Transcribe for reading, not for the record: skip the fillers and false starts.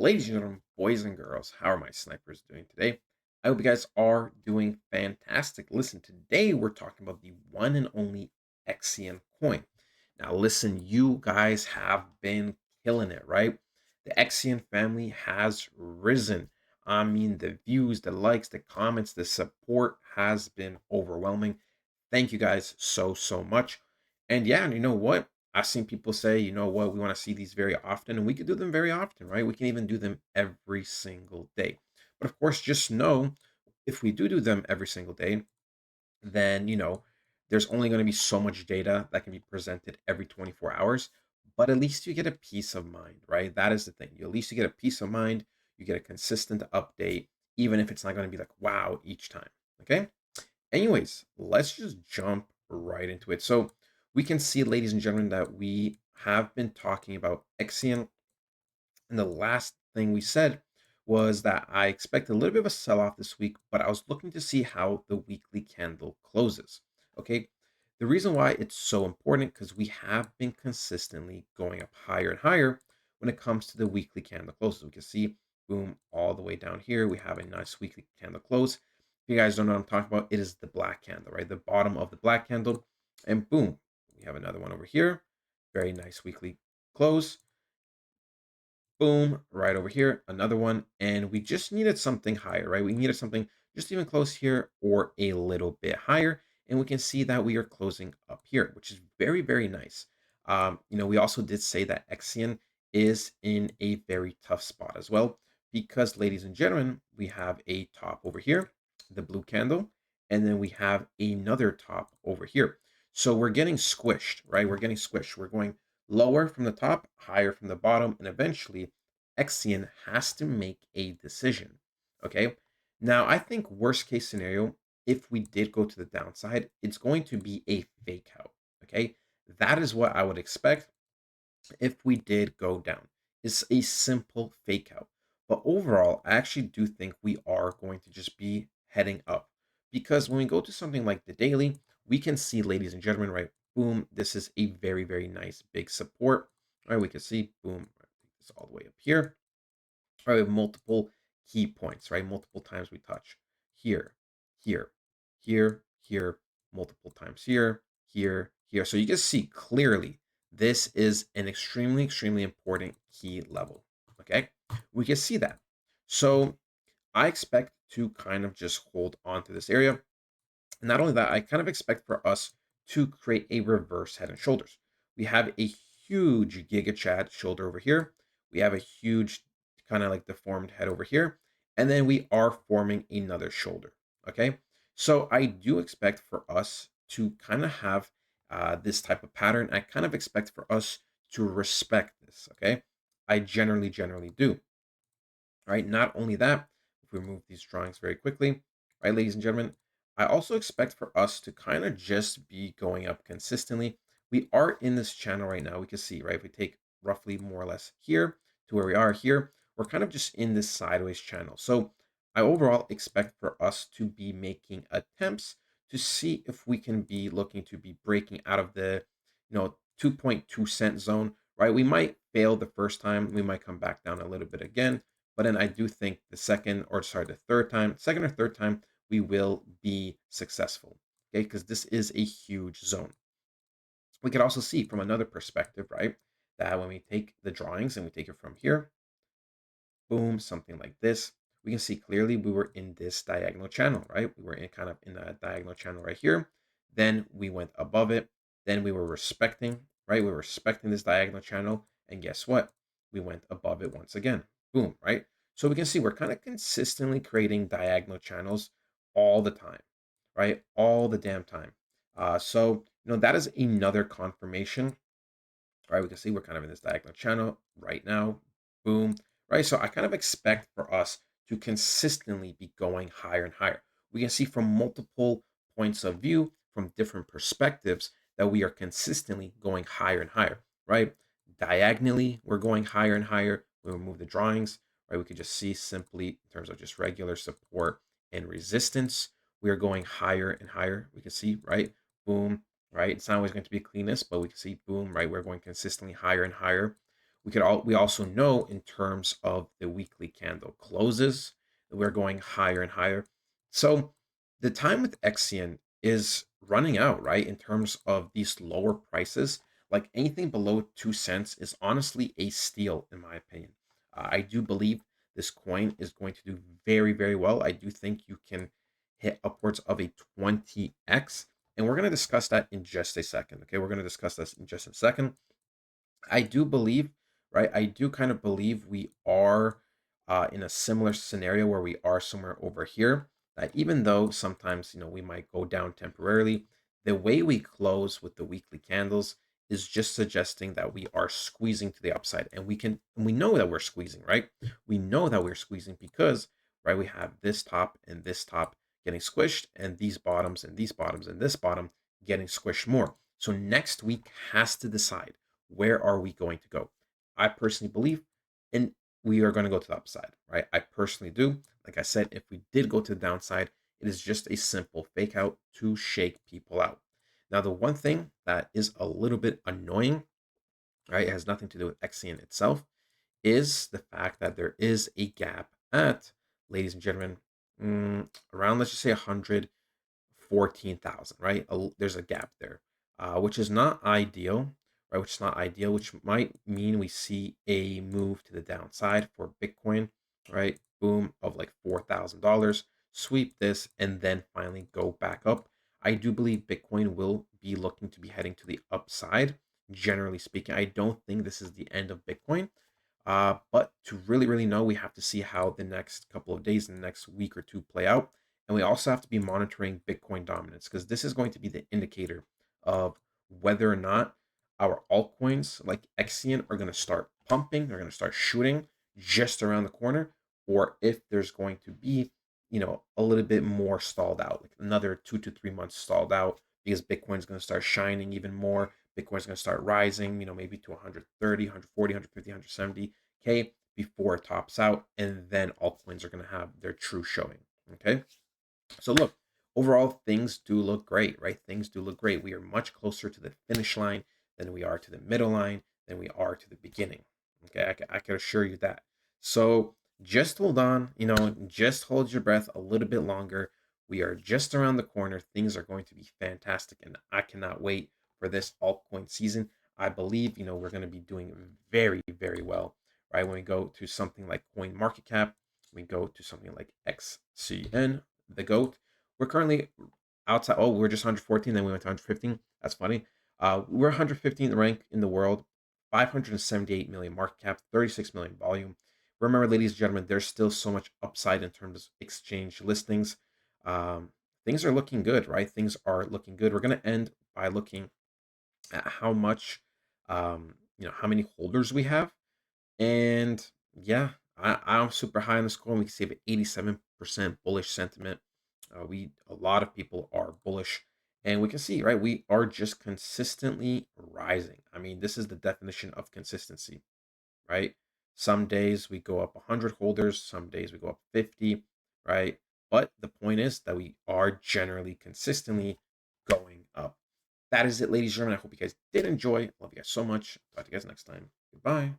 Ladies and gentlemen, boys and girls, how are my snipers doing today? I hope you guys are doing fantastic. Listen, today we're talking about the one and only Xcn coin. Now, listen, you guys have been killing it, right? The Xcn family has risen. I mean, the views, the likes, the comments, the support has been overwhelming. Thank you guys so much. And yeah, and you know what? I've seen people say, you know what, we want to see these very often, and we could do them very often, right? We can even do them every single day. But of course, just know if we do them every single day, then, there's only going to be so much data that can be presented every 24 hours. But at least you get a peace of mind, right? That is the thing. At least you get a peace of mind. You get a consistent update, even if it's not going to be like, wow, each time. Okay. Anyways, let's just jump right into it. So we can see, ladies and gentlemen, that we have been talking about Xcn, and the last thing we said was that I expect a little bit of a sell-off this week, but I was looking to see how the weekly candle closes. Okay. The reason why it's so important because we have been consistently going up higher and higher when it comes to the weekly candle closes. We can see, boom, all the way down here. We have a nice weekly candle close. If you guys don't know what I'm talking about, it is the black candle, right? The bottom of the black candle. And boom, we have another one over here. Very nice weekly close. Boom, right over here, another one. And we just needed something higher, right? We needed something just even close here or a little bit higher. And we can see that we are closing up here, which is very nice. We also did say that Xcn is in a very tough spot as well, because ladies and gentlemen, we have a top over here, the blue candle, and then we have another top over here. So we're getting squished, right? We're getting squished. We're going lower from the top, higher from the bottom, and eventually Xcn has to make a decision. Okay. Now, I think worst case scenario, if we did go to the downside, it's going to be a fake out. Okay. That is what I would expect if we did go down. It's a simple fake out. But overall, I actually do think we are going to just be heading up, because when we go to something like the daily, we can see, ladies and gentlemen, right? Boom, this is a very nice big support. All right, we can see, boom, it's all the way up here. All right, we have multiple key points, right? Multiple times we touch here, here, here, multiple times here. So you can see clearly this is an extremely important key level. Okay, we can see that. So I expect to kind of just hold on to this area. And not only that, I kind of expect for us to create a reverse head and shoulders. We have a huge Giga Chad shoulder over here. We have a huge kind of like deformed head over here. And then we are forming another shoulder. Okay. So I do expect for us to kind of have this type of pattern. I kind of expect for us to respect this. Okay. I generally do. Right. Not only that, if we remove these drawings very quickly, right, ladies and gentlemen, I also expect for us to kind of just be going up consistently. We are in this channel right now. We can see, right, if we take roughly more or less here to where we are here, we're kind of just in this sideways channel. So I overall expect for us to be making attempts to see if we can be looking to be breaking out of the, 2.2 cent zone, right? We might fail the first time. We might come back down a little bit again, but then I do think the second or third time, we will be successful. Okay, because this is a huge zone. We could also see from another perspective, right? That when we take the drawings and we take it from here, boom, something like this, we can see clearly we were in this diagonal channel, right? We were in kind of in that diagonal channel right here. Then we went above it. Then we were respecting, right? We were respecting this diagonal channel. And guess what? We went above it once again. Boom, right? So we can see we're kind of consistently creating diagonal channels all the time, right? All the damn time. That is another confirmation, right? We can see we're kind of in this diagonal channel right now. Boom, right? So I kind of expect for us to consistently be going higher and higher. We can see from multiple points of view, from different perspectives, that we are consistently going higher and higher, right? Diagonally, we're going higher and higher. We remove the drawings, right? We could just see simply in terms of just regular support and resistance, we are going higher and higher. We can see, right? Boom, right? It's not always going to be cleanest, but we can see, boom, right? We're going consistently higher and higher. We also know in terms of the weekly candle closes that we're going higher and higher. So the time with Xcn is running out, right? In terms of these lower prices, like anything below 2 cents is honestly a steal, in my opinion. I do believe this coin is going to do very, very well. I do think you can hit upwards of a 20x. And we're going to discuss that in just a second. Okay, we're going to discuss this in just a second. I do believe, right? I do kind of believe we are in a similar scenario where we are somewhere over here. That even though sometimes we might go down temporarily, the way we close with the weekly candles is just suggesting that we are squeezing to the upside, and we know that we're squeezing, right? We know that we're squeezing because we have this top and this top getting squished, and these bottoms and these bottoms and this bottom getting squished more. So next week has to decide, where are we going to go? I personally believe, and we are going to go to the upside, right? I personally do. Like I said, if we did go to the downside, it is just a simple fake out to shake people out. Now, the one thing that is a little bit annoying, right, it has nothing to do with Xcn itself, is the fact that there is a gap at, ladies and gentlemen, around, let's just say 114,000, right? There's a gap there, which is not ideal, right? Which is not ideal, which might mean we see a move to the downside for Bitcoin, right? Boom, of like $4,000, sweep this, and then finally go back up. I do believe Bitcoin will be looking to be heading to the upside. Generally speaking, I don't think this is the end of Bitcoin. But to really, really know, we have to see how the next couple of days and the next week or two play out. And we also have to be monitoring Bitcoin dominance, because this is going to be the indicator of whether or not our altcoins like Xcn are going to start pumping, they're going to start shooting just around the corner, or if there's going to be, a little bit more stalled out, like another 2 to 3 months stalled out, because Bitcoin's going to start shining even more. Bitcoin's going to start rising, maybe to 130, 140, 150, 170K before it tops out. And then altcoins are going to have their true showing. Okay. So look, overall, things do look great, right? Things do look great. We are much closer to the finish line than we are to the middle line, than we are to the beginning. Okay, I can assure you that. So just hold on, just hold your breath a little bit longer. We are just around the corner. Things are going to be fantastic, and I cannot wait for this altcoin season. I believe, we're going to be doing very, very well, right? When we go to something like Coin Market Cap, we go to something like XCN, the GOAT. We're currently outside. Oh, we're just 114. Then we went to 115. That's funny. We're 115th rank in the world, 578 million market cap, 36 million volume. Remember, ladies and gentlemen, there's still so much upside in terms of exchange listings. Um, Things are looking good, right? Things are looking good. We're going to end by looking at how much, how many holders we have. And yeah, I'm super high on the score. And we can see 87% bullish sentiment. A lot of people are bullish, and we can see, right, we are just consistently rising. I mean, this is the definition of consistency, right? Some days we go up 100 holders, some days we go up 50, right? But the point is that we are generally consistently going up. That is it, ladies and gentlemen. I hope you guys did enjoy. Love you guys so much. Talk to you guys next time. Goodbye.